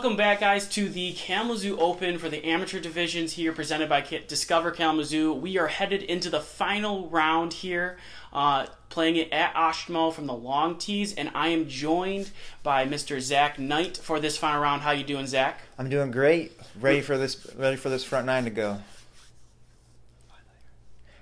welcome back, guys, to the Kalamazoo Open for the amateur divisions here, presented by Discover Kalamazoo. We are headed into the final round here, playing it at Oshmo from the long tees, and I am joined by Mr. Zach Knight for this final round. How you doing, Zach? I'm doing great. Ready for this front nine to go.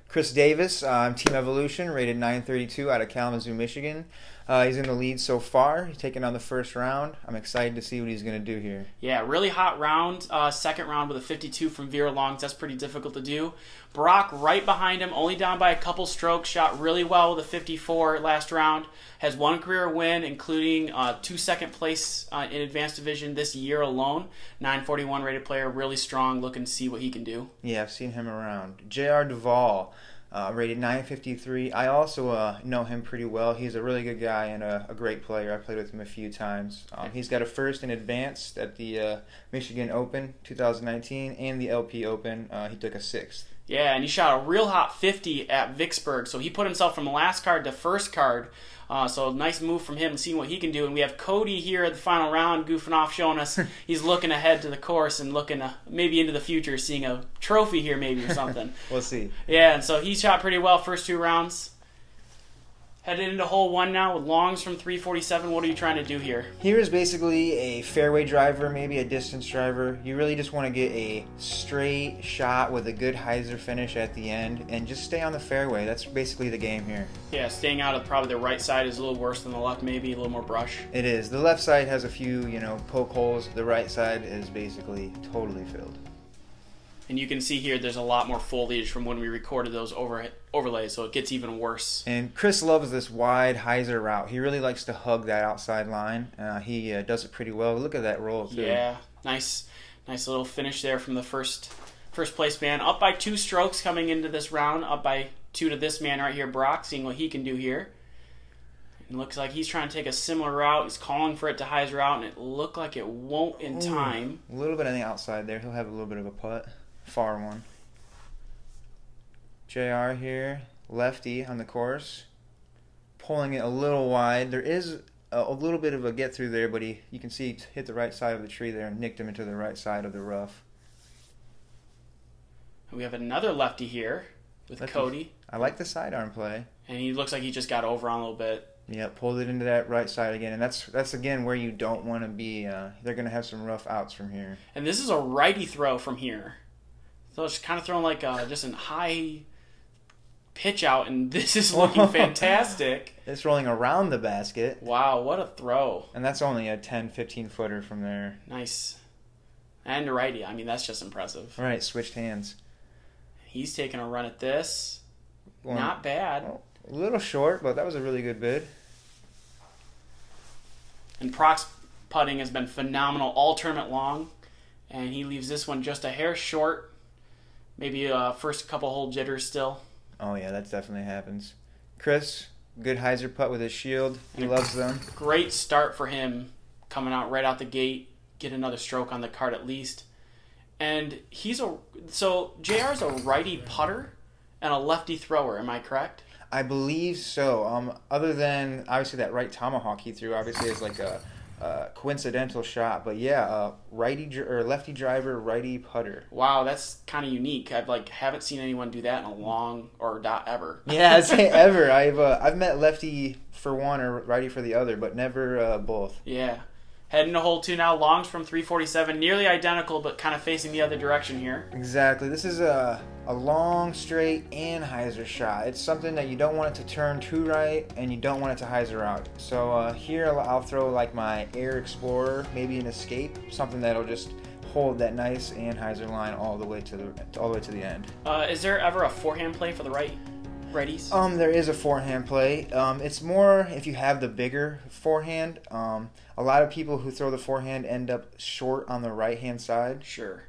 Chris Davis, Team Evolution, rated 932 out of Kalamazoo, Michigan. He's in the lead so far. He's taking on the first round. I'm excited to see what he's going to do here. Yeah, really hot round. Second round with a 52 from Vera Longs. That's pretty difficult to do. Brock right behind him, only down by a couple strokes. Shot really well with a 54 last round. Has one career win, including 2 second place in Advanced Division this year alone. 941 rated player, really strong. Looking to see what he can do. Yeah, I've seen him around. Duvall. Rated 953. I also know him pretty well. He's a really good guy and a great player. I played with him a few times. He's got a first in advanced at the Michigan Open 2019 and the LP Open. He took a sixth. Yeah, and he shot a real hot 50 at Vicksburg. So he put himself from last card to first card. So nice move from him, seeing what he can do. And we have Cody here at the final round, goofing off, showing us he's looking ahead to the course and looking maybe into the future, seeing a trophy here maybe or something. We'll see. Yeah, and so he shot pretty well first 2 rounds. Headed into hole 1 now with Longs from 347. What are you trying to do here? Here is basically a fairway driver, maybe a distance driver. You really just want to get a straight shot with a good hyzer finish at the end and just stay on the fairway. That's basically the game here. Yeah, staying out of probably the right side is a little worse than the left, maybe a little more brush. It is. The left side has a few, poke holes. The right side is basically totally filled. And you can see here there's a lot more foliage from when we recorded those overlays, so it gets even worse. And Chris loves this wide hyzer route. He really likes to hug that outside line. He does it pretty well. Look at that roll, too. Yeah, nice little finish there from the first place man. Up by 2 strokes coming into this round. Up by 2 to this man right here, Brock, seeing what he can do here. It looks like he's trying to take a similar route. He's calling for it to hyzer out, and it looked like it won't in time. A little bit on the outside there. He'll have a little bit of a putt. Far one. JR here, lefty on the course, pulling it a little wide. There is a little bit of a get through there, but you can see he hit the right side of the tree there and nicked him into the right side of the rough. We have another lefty here with Cody. I like the sidearm play. And he looks like he just got over on a little bit. Yeah, pulled it into that right side again, and that's again where you don't want to be. They're going to have some rough outs from here. And this is a righty throw from here. So it's kind of throwing like just a high pitch out, and this is looking fantastic. It's rolling around the basket. Wow, what a throw. And that's only a 10-15 footer from there. Nice. And a righty. I mean, that's just impressive. All right, switched hands. He's taking a run at this. Not bad. Well, a little short, but that was a really good bid. And Proc's putting has been phenomenal all tournament long, and he leaves this one just a hair short. Maybe first couple hole jitters still. Oh, yeah, that definitely happens. Chris, good hyzer putt with his shield. He loves them. Great start for him coming out right out the gate. Get another stroke on the card at least. And so JR's a righty putter and a lefty thrower, am I correct? I believe so. Other than, obviously, that right tomahawk he threw, obviously, is like a coincidental shot, but yeah, lefty driver, righty putter. Wow, that's kind of unique. I've haven't seen anyone do that in a long or not ever. Yeah, I'd say ever. I've met lefty for one or righty for the other, but never both. Yeah. Heading to hole 2 now. Longs from 347, nearly identical, but kind of facing the other direction here. Exactly. This is a long, straight, and hyzer shot. It's something that you don't want it to turn too right, and you don't want it to hyzer out. So here I'll throw like my Air Explorer, maybe an Escape, something that'll just hold that nice and hyzer line all the way to the end. Is there ever a forehand play for the righties? There is a forehand play. It's more if you have the bigger forehand. A lot of people who throw the forehand end up short on the right-hand side. Sure.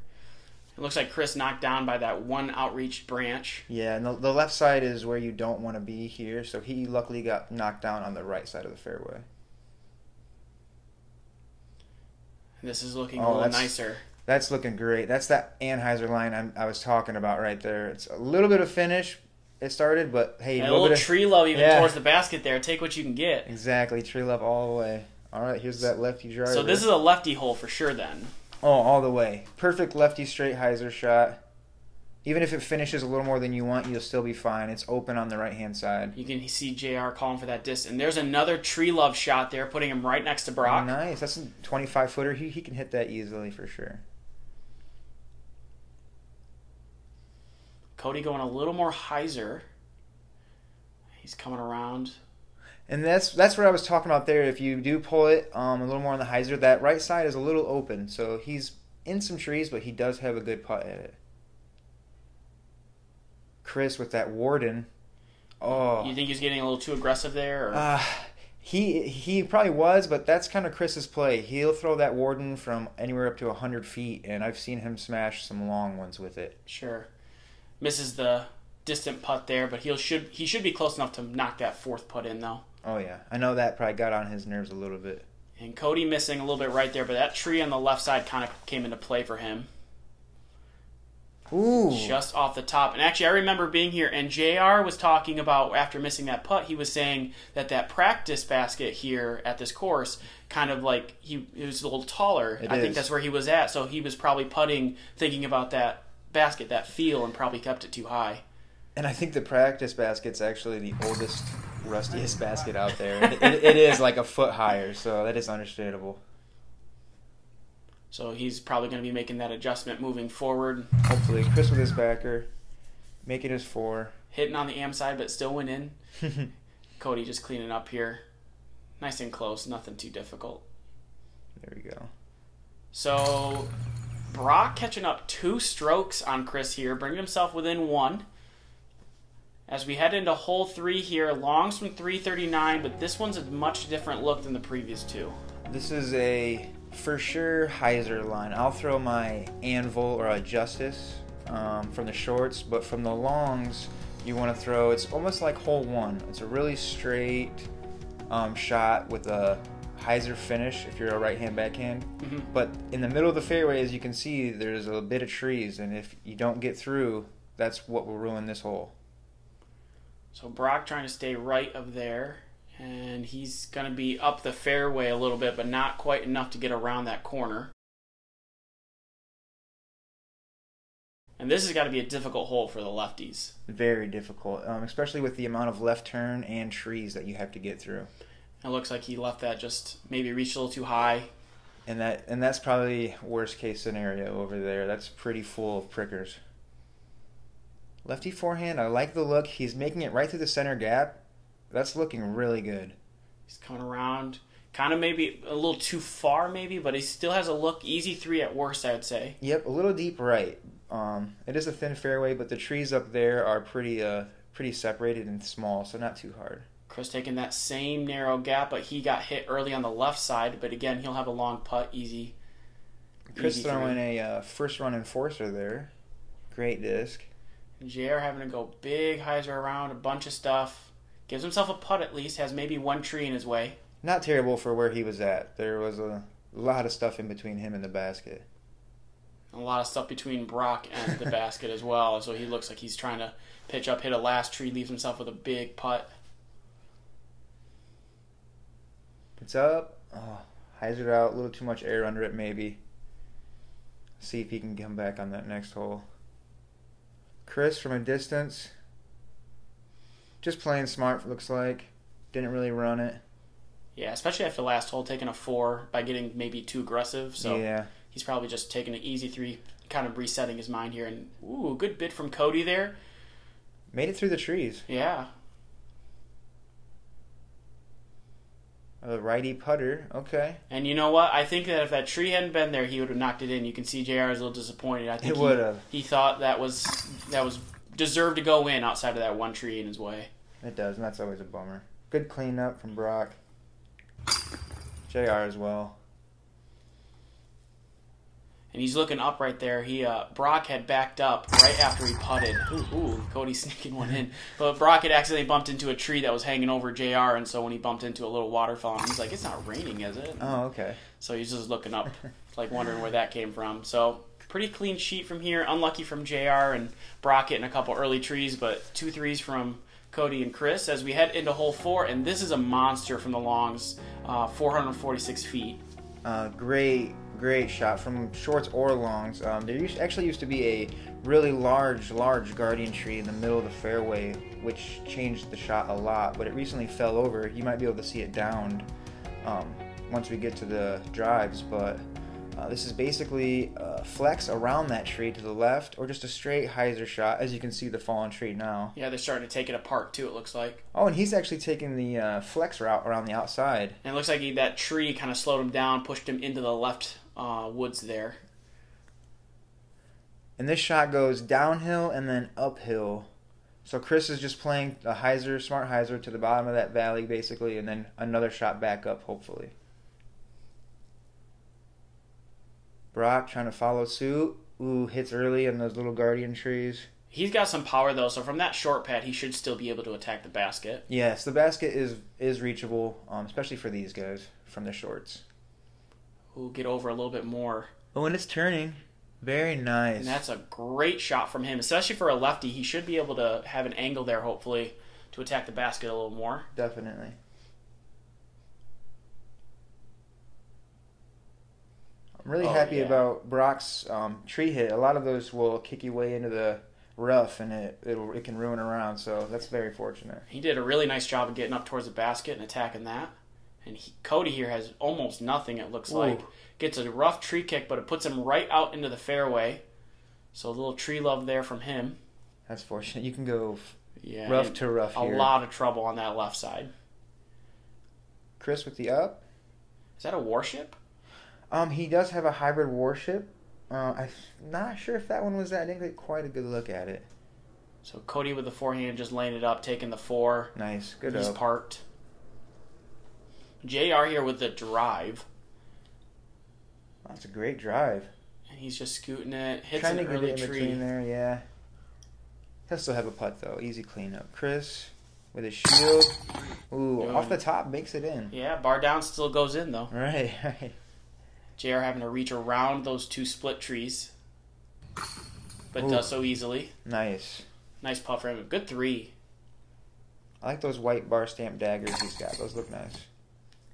It looks like Chris knocked down by that one outreached branch. Yeah, and the left side is where you don't want to be here, so he luckily got knocked down on the right side of the fairway. This is looking a little nicer. That's looking great. That's that Anheuser line I was talking about right there. It's a little bit of finish. It started, but hey, a little tree love even towards the basket there. Take what you can get. Exactly, tree love all the way. All right, here's that lefty driver. So this is a lefty hole for sure then. Oh, all the way. Perfect lefty straight hyzer shot. Even if it finishes a little more than you want, you'll still be fine. It's open on the right-hand side. You can see JR calling for that distance. And there's another tree love shot there, putting him right next to Brock. Nice. That's a 25-footer. He can hit that easily for sure. Cody going a little more hyzer. He's coming around. And that's what I was talking about there. If you do pull it a little more on the hyzer, that right side is a little open. So he's in some trees, but he does have a good putt at it. Chris with that Warden. Oh. You think he's getting a little too aggressive there? Or? He probably was, but that's kind of Chris's play. He'll throw that Warden from anywhere up to 100 feet, and I've seen him smash some long ones with it. Sure. Misses the distant putt there, but he should be close enough to knock that fourth putt in, though. Oh, yeah. I know that probably got on his nerves a little bit. And Cody missing a little bit right there, but that tree on the left side kind of came into play for him. Ooh. Just off the top. And actually, I remember being here, and JR was talking about, after missing that putt, he was saying that practice basket here at this course, kind of like, it was a little taller. I think that's where he was at, so he was probably putting, thinking about that basket, that feel, and probably kept it too high. And I think the practice basket's actually the oldest, rustiest basket out there. It is like a foot higher, so that is understandable. So he's probably going to be making that adjustment moving forward. Hopefully. Chris with his backer, making his 4. Hitting on the am side, but still went in. Cody just cleaning up here. Nice and close, nothing too difficult. There we go. So Brock catching up 2 strokes on Chris here, bringing himself within 1. As we head into hole 3 here, longs from 339, but this one's a much different look than the previous 2. This is a, for sure, hyzer line. I'll throw my anvil or a justice from the shorts, but from the longs, you want to throw, it's almost like hole 1. It's a really straight shot with a hyzer finish if you're a right-hand backhand. Mm-hmm. But in the middle of the fairway, as you can see, there's a bit of trees, and if you don't get through, that's what will ruin this hole. So Brock trying to stay right of there, and he's going to be up the fairway a little bit, but not quite enough to get around that corner. And this has got to be a difficult hole for the lefties. Very difficult, especially with the amount of left turn and trees that you have to get through. It looks like he left that just maybe reached a little too high. And that's probably worst case scenario over there. That's pretty full of prickers. Lefty forehand, I like the look. He's making it right through the center gap. That's looking really good. He's coming around, kind of maybe a little too far maybe, but he still has a look. Easy 3 at worst, I would say. Yep, a little deep right. It is a thin fairway, but the trees up there are pretty separated and small, so not too hard. Chris taking that same narrow gap, but he got hit early on the left side, but again, he'll have a long putt, easy. Chris easy throwing a first run enforcer there. Great disc. JR having to go big hyzer around, a bunch of stuff. Gives himself a putt at least, has maybe 1 tree in his way. Not terrible for where he was at. There was a lot of stuff in between him and the basket. A lot of stuff between Brock and the basket as well, so he looks like he's trying to pitch up, hit a last tree, leaves himself with a big putt. It's up. Oh, hyzered out, a little too much air under it maybe. See if he can come back on that next hole. Chris from a distance, just playing smart, looks like. Didn't really run it. Yeah, especially after the last hole, taking a 4 by getting maybe too aggressive. So yeah. He's probably just taking an easy 3, kind of resetting his mind here. And ooh, good bid from Cody there. Made it through the trees. Yeah. A righty putter, okay. And you know what? I think that if that tree hadn't been there, he would have knocked it in. You can see JR is a little disappointed. I think it would have. He thought that was deserved to go in outside of that 1 tree in his way. It does, and that's always a bummer. Good cleanup from Brock. JR as well. And he's looking up right there. Brock had backed up right after he putted. Ooh, Cody sneaking one in. But Brock had accidentally bumped into a tree that was hanging over JR, and so when he bumped into a little waterfall, he's like, it's not raining, is it? Oh, okay. So he's just looking up, like wondering where that came from. So pretty clean sheet from here. Unlucky from JR and Brock hitting a couple early trees, but 2 threes from Cody and Chris, as we head into hole 4, and this is a monster from the longs, 446 feet. Great shot from shorts or longs. There actually used to be a really large guardian tree in the middle of the fairway, which changed the shot a lot, but it recently fell over. You might be able to see it downed once we get to the drives, but this is basically a flex around that tree to the left, or just a straight hyzer shot, as you can see the fallen tree now. Yeah, they're starting to take it apart too, it looks like. Oh, and he's actually taking the flex route around the outside. And it looks like that tree kind of slowed him down, pushed him into the left woods there. And this shot goes downhill and then uphill. So Chris is just playing a hyzer, smart hyzer to the bottom of that valley, basically, and then another shot back up, hopefully. Brock trying to follow suit. Ooh, hits early in those little guardian trees. He's got some power, though, so from that short pad, he should still be able to attack the basket. Yes, the basket is reachable, especially for these guys from the shorts. Ooh, get over a little bit more. Oh, and it's turning. Very nice. And that's a great shot from him, especially for a lefty. He should be able to have an angle there, hopefully, to attack the basket a little more. Definitely. I'm really happy about Brock's tree hit. A lot of those will kick you way into the rough, and it can ruin a round, so that's very fortunate. He did a really nice job of getting up towards the basket and attacking that. And Cody here has almost nothing, it looks like. Gets a rough tree kick, but it puts him right out into the fairway. So a little tree love there from him. That's fortunate. You can go rough to rough here. A lot of trouble on that left side. Chris with the up. Is that a warship? He does have a hybrid warship. I'm not sure if that one was that. I didn't get quite a good look at it. So Cody with the forehand just laying it up, taking the 4. Nice. Good He's up. parked. JR here with the drive. That's a great drive. And he's just scooting it. Hits Trying an to get early it in tree. between there, yeah. He'll still have a putt, though. Easy cleanup. Chris with his shield. Ooh, off the top, makes it in. Yeah, bar down still goes in, though. Right, right. JR having to reach around those 2 split trees. But does so easily. Nice. Nice putt for him. Good 3. I like those white bar stamp daggers he's got. Those look nice.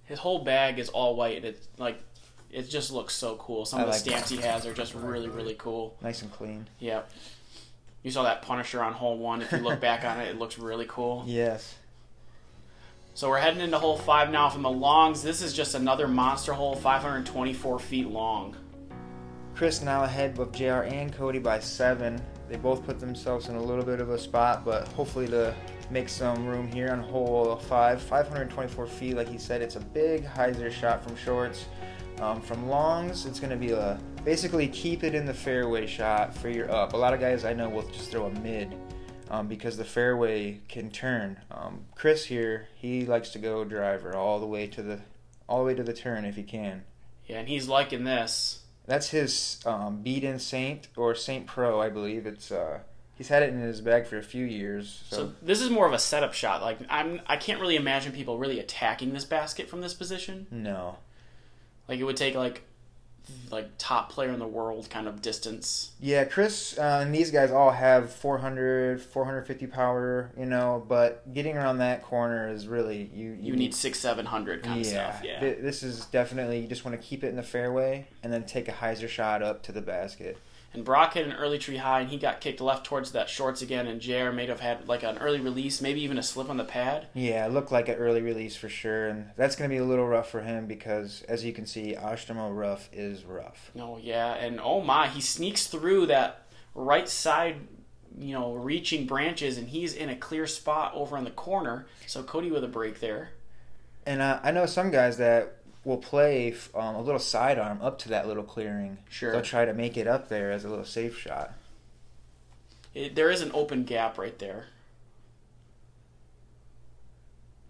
His whole bag is all white, and it just looks so cool. Some of the stamps he has are just really, really cool. Nice and clean. Yep. You saw that Punisher on hole 1. If you look back on it, it looks really cool. Yes. So we're heading into hole 5 now from the longs. This is just another monster hole, 524 feet long. Chris now ahead of JR and Cody by 7. They both put themselves in a little bit of a spot, but hopefully to make some room here on hole 5. 524 feet, like he said, it's a big hyzer shot from shorts. From longs, it's going to be a basically keep it in the fairway shot for your up. A lot of guys I know will just throw a mid because the fairway can turn. Chris here, he likes to go driver all the way to the turn if he can. Yeah, and he's liking this. That's his beat-in Saint or Saint Pro, I believe. It's he's had it in his bag for a few years. So this is more of a setup shot. Like I can't really imagine people really attacking this basket from this position. No. Like it would take like top player in the world kind of distance. Yeah, Chris and these guys all have 400, 450 power, but getting around that corner is really you need 600-700 kind of stuff. Yeah. This is definitely, you just want to keep it in the fairway and then take a hyzer shot up to the basket. And Brock hit an early tree high, and he got kicked left towards that shorts again, and JR may have had like an early release, maybe even a slip on the pad. Yeah, it looked like an early release for sure, and that's going to be a little rough for him because, as you can see, Ashtamo rough is rough. Oh, yeah, and oh my, he sneaks through that right side, reaching branches, and he's in a clear spot over on the corner, so Cody with a break there. And I know some guys that will play a little sidearm up to that little clearing. Sure. They'll try to make it up there as a little safe shot. There is an open gap right there.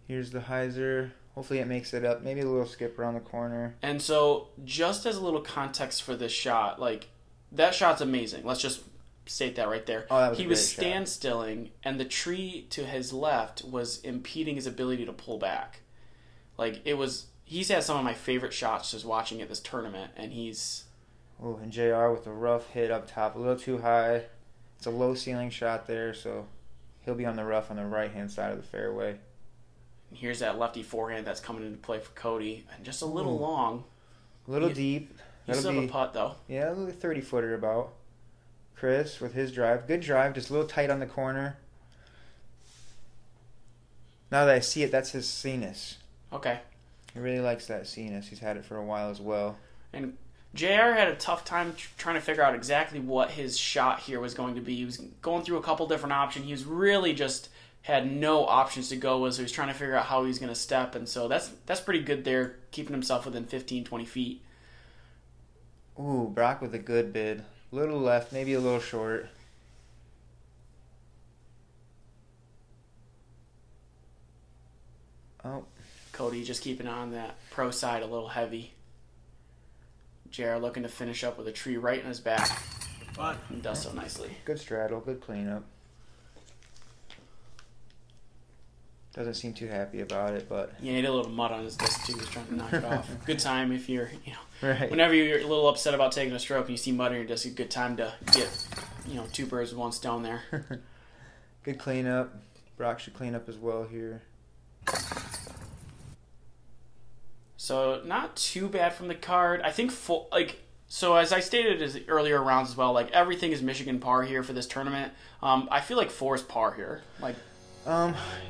Here's the hyzer. Hopefully it makes it up. Maybe a little skip around the corner. And so, just as a little context for this shot, that shot's amazing. Let's just state that right there. Oh, that was he a was great shot. standstilling, and the tree to his left was impeding his ability to pull back. He's had some of my favorite shots just watching at this tournament, and he's... Oh, and JR with a rough hit up top, a little too high. It's a low ceiling shot there, so he'll be on the rough on the right-hand side of the fairway. Here's that lefty forehand that's coming into play for Cody. And just a little long. A little deep. You still have a putt, though. Yeah, a little 30-footer about. Chris with his drive. Good drive, just a little tight on the corner. Now that I see it, that's his Cenis. Okay. He really likes that Cenis. He's had it for a while as well. And JR had a tough time trying to figure out exactly what his shot here was going to be. He was going through a couple different options. He was really just had no options to go with, so he was trying to figure out how he was going to step. And so that's pretty good there, keeping himself within 15, 20 feet. Ooh, Brock with a good bid. A little left, maybe a little short. Oh. Cody just keeping it on that pro side a little heavy. JR looking to finish up with a tree right in his back. But he does so nicely. Good straddle, good cleanup. Doesn't seem too happy about it, but... Yeah, he had a little mud on his disc, too. He was trying to knock it off. Good time if you're, right. Whenever you're a little upset about taking a stroke and you see mud on your disc, a good time to get, two birds with one stone there. Good cleanup. Brock should clean up as well here. So, not too bad from the card. I think, so as I stated as earlier rounds as well, everything is Michigan par here for this tournament. I feel like 4 is par here.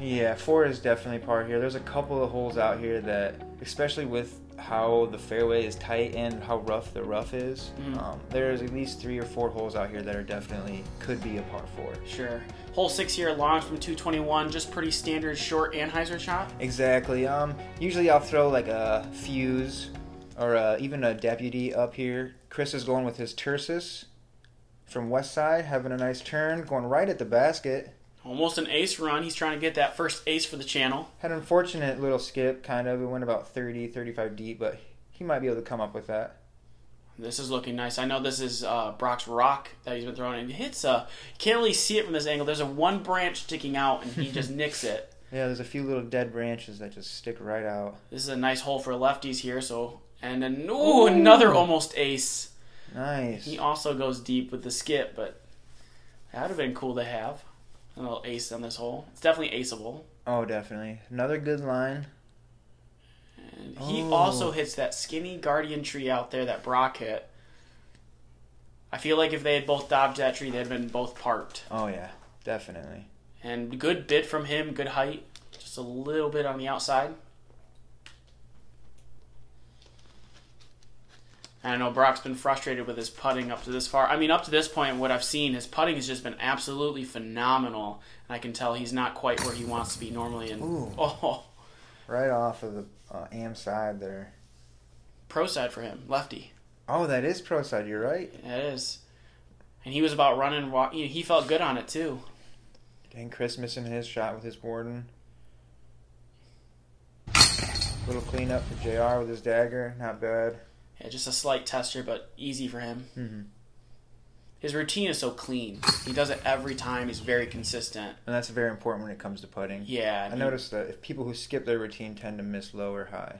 Yeah, 4 is definitely par here. There's a couple of holes out here that, especially with how the fairway is tight and how rough the rough is, there's at least 3 or 4 holes out here that are definitely could be a par 4. Sure. Hole 6 here, launch from 221, just pretty standard short Anheuser shot. Exactly. Usually I'll throw a fuse or even a deputy up here. Chris is going with his Tersus from West Side, having a nice turn, going right at the basket. Almost an ace run. He's trying to get that first ace for the channel. Had an unfortunate little skip, kind of. It went about 30, 35 deep, but he might be able to come up with that. This is looking nice. I know this is Brock's rock that he's been throwing. And it hits can't really see it from this angle. There's one branch sticking out, and he just nicks it. Yeah, there's a few little dead branches that just stick right out. This is a nice hole for lefties here. And then, another almost ace. Nice. He also goes deep with the skip, but that would have been cool to have. A little ace on this hole. It's definitely aceable. Oh, definitely. Another good line. And he also hits that skinny guardian tree out there that Brock hit. I feel like if they had both dodged that tree, they'd have been both parked. Oh, yeah. Definitely. And good bit from him. Good height. Just a little bit on the outside. I know Brock's been frustrated with his putting up to this far. I mean, up to this point, what I've seen, his putting has just been absolutely phenomenal. And I can tell he's not quite where he wants to be normally. And right off of the am side there. Pro side for him, lefty. Oh, that is pro side. You're right. It is. And he was about running. He felt good on it too. And Chris missing his shot with his Warden. Little cleanup for JR with his dagger. Not bad. Yeah, just a slight tester, but easy for him. Mm-hmm. His routine is so clean. He does it every time. He's very consistent. And that's very important when it comes to putting. Yeah. I noticed that if people who skip their routine tend to miss low or high.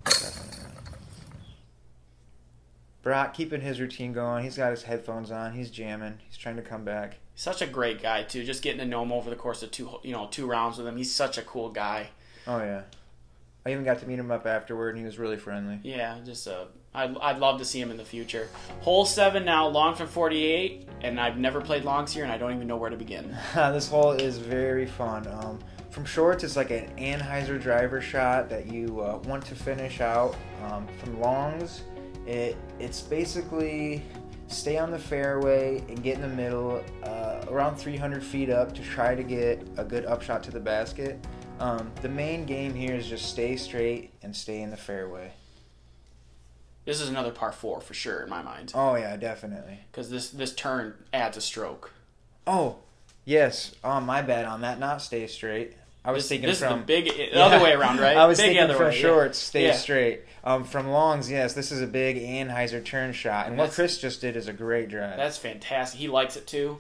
Definitely. Brock keeping his routine going. He's got his headphones on. He's jamming. He's trying to come back. Such a great guy, too. Just getting to know him over the course of two rounds with him. He's such a cool guy. Oh, yeah. I even got to meet him up afterward, and he was really friendly. Yeah, just I'd love to see him in the future. Hole 7 now, long from 48, and I've never played longs here, and I don't even know where to begin. This hole is very fun. From shorts, it's like an Anheuser driver shot that you want to finish out. From longs, it's basically stay on the fairway and get in the middle, around 300 feet up to try to get a good upshot to the basket. The main game here is just stay straight and stay in the fairway. This is another par 4 for sure in my mind. Oh, yeah, definitely. Because this turn adds a stroke. Oh, yes. Oh, my bad on that. Not stay straight. I was thinking this from... This is the other way around, right? I was big thinking from way, shorts, stay straight. From longs, yes, this is a big Anheuser turn shot. And what Chris just did is a great drive. That's fantastic. He likes it too.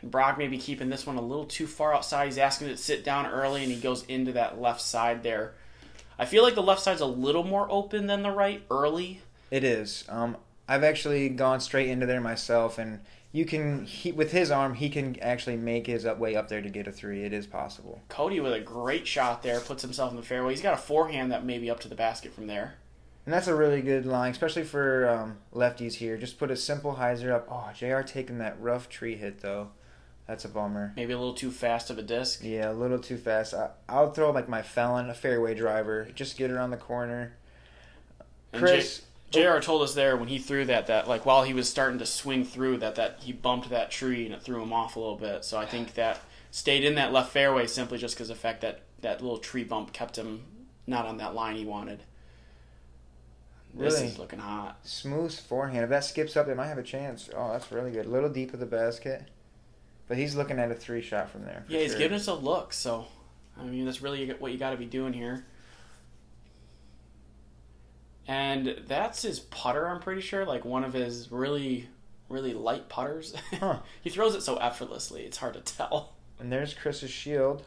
And Brock may be keeping this one a little too far outside. He's asking it to sit down early, and he goes into that left side there. I feel like the left side's a little more open than the right early. It is. I've actually gone straight into there myself, and with his arm, he can actually make his way up there to get a 3. It is possible. Cody with a great shot there, puts himself in the fairway. He's got a forehand that may be up to the basket from there. And that's a really good line, especially for lefties here. Just put a simple hyzer up. Oh, JR taking that rough tree hit, though. That's a bummer. Maybe a little too fast of a disc. Yeah, a little too fast. I'll throw like my felon, a fairway driver. Just get it on the corner. Chris... JR told us there when he threw that like while he was starting to swing through that he bumped that tree and it threw him off a little bit. So I think that stayed in that left fairway simply just because of the fact that that little tree bump kept him not on that line he wanted. This is looking hot. Smooth forehand. If that skips up, they might have a chance. Oh, that's really good. A little deep of the basket. But he's looking at a 3 shot from there. Yeah, he's giving us a look. So, I mean, that's really what you got to be doing here. And that's his putter, I'm pretty sure. Like one of his really, really light putters. Huh. He throws it so effortlessly. It's hard to tell. And there's Chris's shield.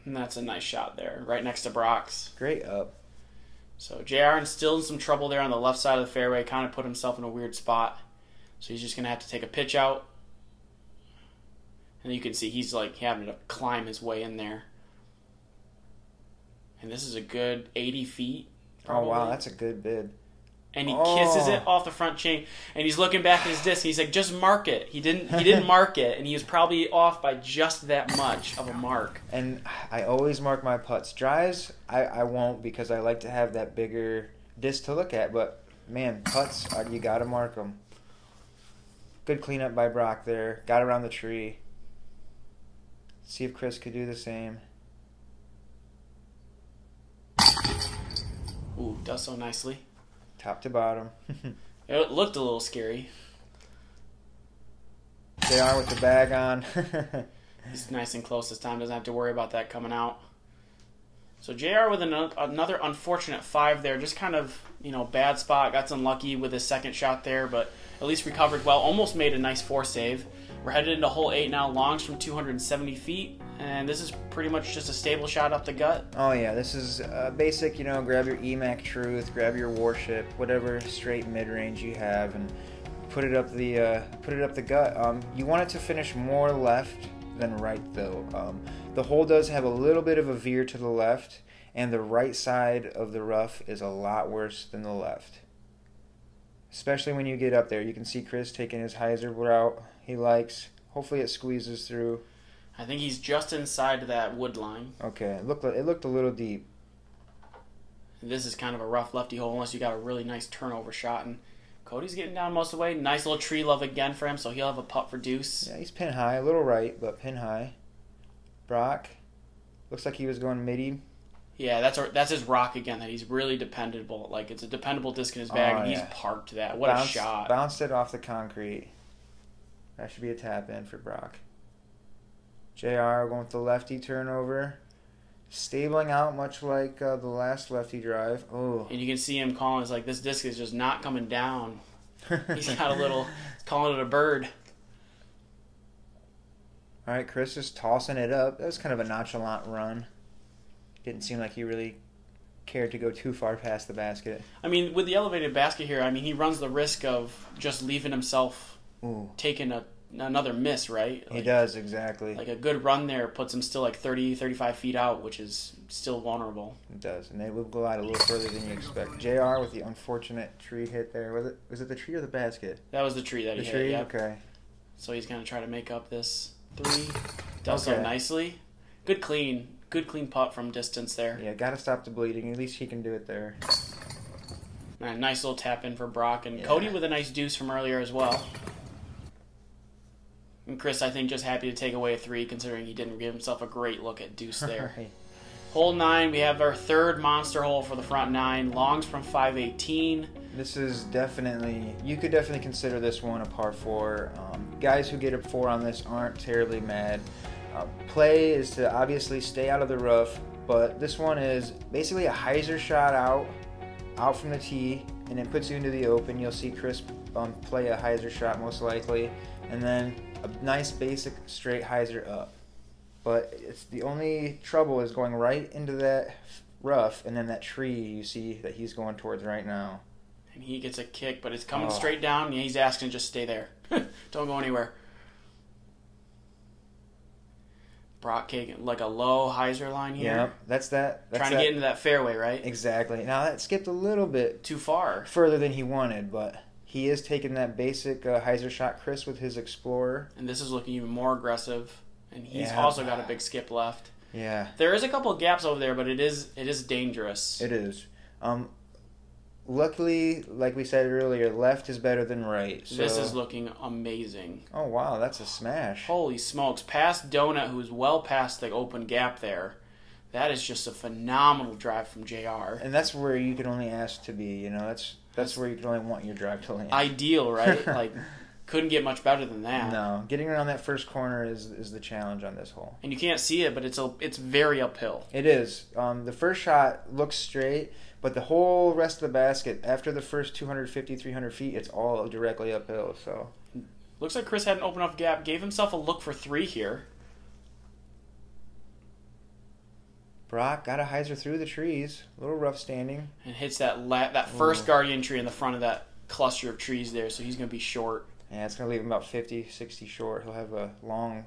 And that's a nice shot there, right next to Brock's. Great up. So JR still in some trouble there on the left side of the fairway. Kind of put himself in a weird spot. So he's just going to have to take a pitch out. And you can see he's like having to climb his way in there. And this is a good 80 feet. Probably. Oh, wow, that's a good bid. And he kisses it off the front chain, and he's looking back at his disc. And he's like, "Just mark it." He didn't mark it, and he was probably off by just that much of a mark. And I always mark my putts. Drives, I won't because I like to have that bigger disc to look at. But man, putts, you gotta mark them. Good cleanup by Brock there. Got around the tree. See if Chris could do the same. Ooh, does so nicely. Top to bottom. It looked a little scary. JR with the bag on. He's nice and close this time. Doesn't have to worry about that coming out. So JR with another unfortunate 5 there. Just kind of, bad spot. Got unlucky with his second shot there, but at least recovered well. Almost made a nice 4 save. We're headed into hole 8 now. Longs from 270 feet. And this is pretty much just a stable shot up the gut. Oh yeah, this is basic, grab your EMAC Truth, grab your Warship, whatever straight mid-range you have, and put it up the gut. You want it to finish more left than right though. The hole does have a little bit of a veer to the left, and the right side of the rough is a lot worse than the left. Especially when you get up there. You can see Chris taking his hyzer route he likes. Hopefully it squeezes through. I think he's just inside that wood line. Okay, it looked a little deep. This is kind of a rough lefty hole unless you got a really nice turnover shot. And Cody's getting down most of the way. Nice little tree love again for him, so he'll have a putt for deuce. Yeah, he's pin high, a little right, but pin high. Brock, looks like he was going midi. Yeah, that's his rock again, that he's really dependable. Like, it's a dependable disc in his bag, and he's parked that. What a shot. Bounced it off the concrete. That should be a tap in for Brock. JR going with the lefty turnover. Stabling out much like the last lefty drive. Oh. And you can see him calling. It's like, this disc is just not coming down. He's got he's calling it a bird. All right, Chris is tossing it up. That was kind of a nonchalant run. Didn't seem like he really cared to go too far past the basket. I mean, with the elevated basket here, he runs the risk of just leaving himself taking another miss, right? He does, exactly. Like a good run there puts him still like 30, 35 feet out, which is still vulnerable. It does, and they will go out a little further than you expect. JR with the unfortunate tree hit there. Was it the tree or the basket? That was the tree that he hit, yep. Okay. So he's going to try to make up this 3. Does so nicely. Good clean putt from distance there. Yeah, got to stop the bleeding. At least he can do it there. And a nice little tap in for Brock. And Cody with a nice deuce from earlier as well. And Chris, I think, just happy to take away a 3, considering he didn't give himself a great look at deuce there. Right. Hole 9, we have our third monster hole for the front 9. Longs from 518. This is you could definitely consider this one a par 4. Guys who get a 4 on this aren't terribly mad. Play is to obviously stay out of the rough, but this one is basically a hyzer shot out from the tee, and it puts you into the open. You'll see Chris play a hyzer shot most likely, and then a nice basic straight hyzer up. But it's the only trouble is going right into that rough, and then that tree you see that he's going towards right now. And he gets a kick, but it's coming straight down. And he's asking just stay there. Don't go anywhere. Brock taking like a low hyzer line here. Yep, that's trying to get into that fairway, right? Exactly. Now that skipped a little bit too far, further than he wanted, but he is taking that basic hyzer shot, Chris, with his Explorer. And this is looking even more aggressive. And he's also got a big skip left. Yeah. There is a couple of gaps over there, but it is dangerous. It is. Luckily, like we said earlier, left is better than right. So. This is looking amazing. Oh, wow, that's a smash. Holy smokes. Past Donut, who's well past the open gap there. That is just a phenomenal drive from JR. And that's where you can only ask to be, you know. That's where you can only want your drive to land. Ideal, right? Like, couldn't get much better than that. No. Getting around that first corner is the challenge on this hole. And you can't see it, but it's very uphill. It is. The first shot looks straight, but the whole rest of the basket, after the first 250, 300 feet, it's all directly uphill. So looks like Chris had an open enough gap, gave himself a look for 3 here. Brock got a hyzer through the trees, a little rough standing. And hits that first guardian tree in the front of that cluster of trees there, so he's going to be short. Yeah, it's going to leave him about 50, 60 short. He'll have a long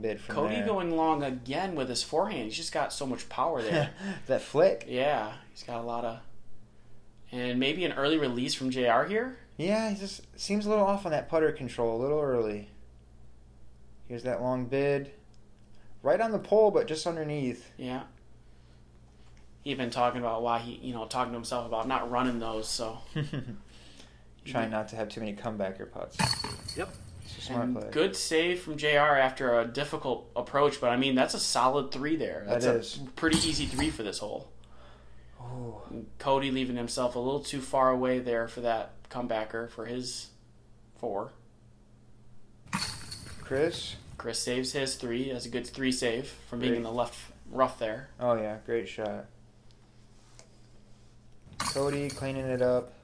bid from Cody there. going long again with his forehand. He's just got so much power there. That flick. Yeah, he's got a lot of... And maybe an early release from JR here? Yeah, he just seems a little off on that putter control, a little early. Here's that long bid. Right on the pole, but just underneath. Yeah. He'd been talking about why talking to himself about not running those, so... Trying not to have too many comebacker putts. Yep. It's a smart play. Good save from JR after a difficult approach, but I mean, that's a solid 3 there. That's a pretty easy 3 for this hole. Oh. Cody leaving himself a little too far away there for that comebacker for his 4. Chris saves his 3. That's a good 3 save from being in the left rough there. Oh, yeah. Great shot. Cody cleaning it up.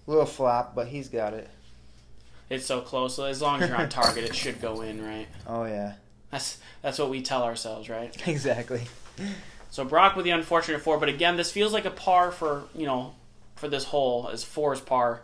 Little flop, but he's got it. It's so close. So as long as you're on target, it should go in, right? Oh, yeah. That's what we tell ourselves, right? Exactly. So Brock with the unfortunate 4, but again, this feels like a par for this hole, as 4 is par.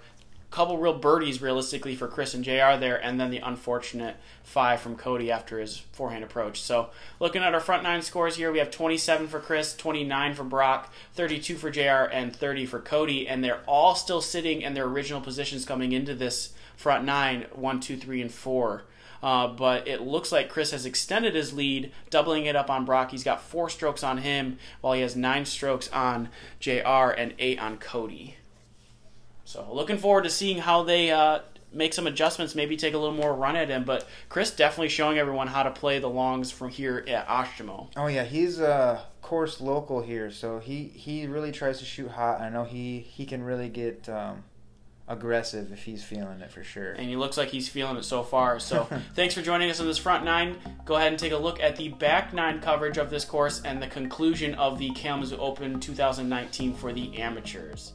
Couple real birdies realistically for Chris and JR there, and then the unfortunate 5 from Cody after his forehand approach. So looking at our front 9 scores here, we have 27 for Chris, 29 for Brock, 32 for JR, and 30 for Cody, and they're all still sitting in their original positions coming into this front 9, 1, 2, 3, and 4. But it looks like Chris has extended his lead, doubling it up on Brock. He's got 4 strokes on him, while he has 9 strokes on JR and 8 on Cody. So looking forward to seeing how they make some adjustments, maybe take a little more run at him. But Chris definitely showing everyone how to play the longs from here at Oshimo. Oh, yeah. He's a course local here, so he really tries to shoot hot. I know he can really get aggressive if he's feeling it for sure. And he looks like he's feeling it so far. So thanks for joining us on this front 9. Go ahead and take a look at the back 9 coverage of this course and the conclusion of the Kalamazoo Open 2019 for the amateurs.